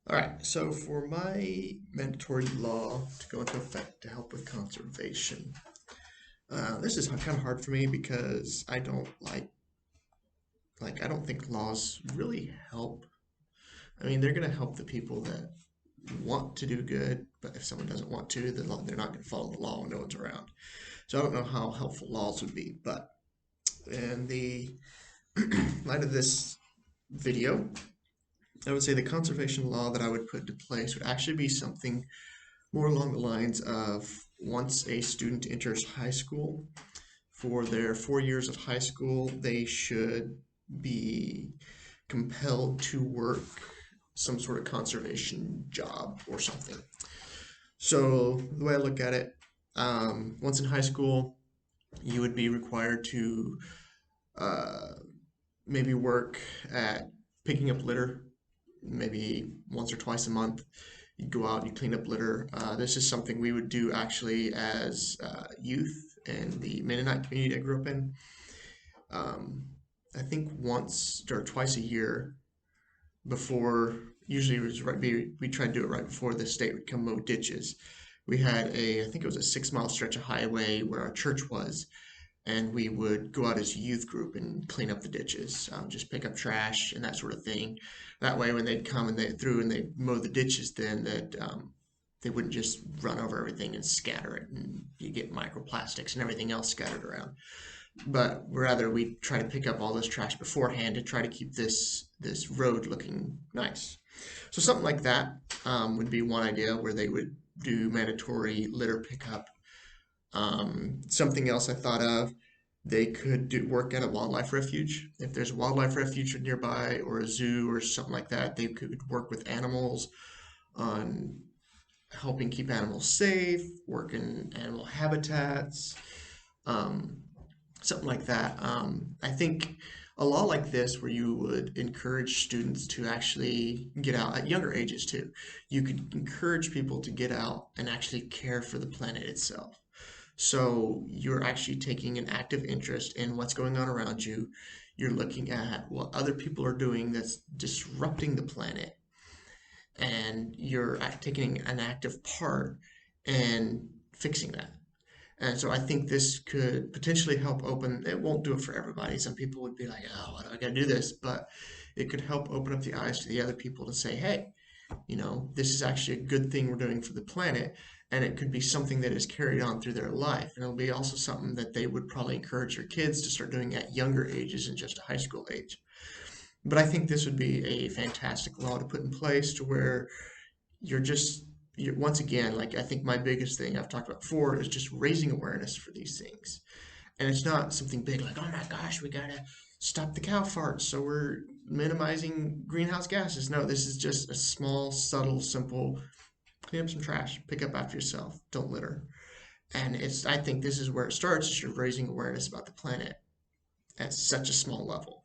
All right, so for my mandatory law to go into effect to help with conservation, this is kind of hard for me because I don't I don't think laws really help. I mean, they're going to help the people that want to do good, but if someone doesn't want to, then they're not going to follow the law when no one's around. So I don't know how helpful laws would be, but in the light of this video, I would say the conservation law that I would put into place would actually be something more along the lines of once a student enters high school, for their 4 years of high school, they should be compelled to work some sort of conservation job or something. So, the way I look at it, once in high school, you would be required to uh, maybe work at picking up litter, maybe once or twice a month. You go out, you clean up litter. This is something we would do actually as youth in the Mennonite community I grew up in. Um, I think once or twice a year before, usually it was right, we tried to do it right before the state would come mow ditches. We had I think it was a 6 mile stretch of highway where our church was, and we would go out as a youth group and clean up the ditches, just pick up trash and that sort of thing. That way, when they'd come and they mow the ditches, then that they wouldn't just run over everything and scatter it, and you get microplastics and everything else scattered around. But rather, we try to pick up all this trash beforehand to try to keep this road looking nice. So something like that would be one idea where they would do mandatory litter pickup. Something else I thought of, they could do work at a wildlife refuge. If there's a wildlife refuge nearby or a zoo or something like that, they could work with animals on helping keep animals safe, work in animal habitats, um, something like that. I think a law like this, where you would encourage students to actually get out at younger ages too, you could encourage people to get out and actually care for the planet itself. So you're actually taking an active interest in what's going on around you. You're looking at what other people are doing that's disrupting the planet, and you're taking an active part in fixing that. And so I think this could potentially help open, it won't do it for everybody. Some people would be like, oh, why do I got to do this? But it could help open up the eyes to the other people to say, hey, this is actually a good thing we're doing for the planet, and it could be something that is carried on through their life. And it'll be also something that they would probably encourage their kids to start doing at younger ages than just a high school age. But I think this would be a fantastic law to put in place to where you're just, once again, like I think my biggest thing I've talked about before is just raising awareness for these things. And it's not something big like, oh my gosh, we gotta stop the cow farts, so we're minimizing greenhouse gases. No, this is just a small, subtle, simple clean up some trash, pick up after yourself, don't litter. And I think this is where it starts, is you're raising awareness about the planet at such a small level.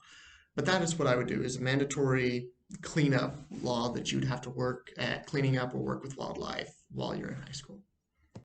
But that is what I would do, is a mandatory cleanup law that you'd have to work at cleaning up or work with wildlife while you're in high school.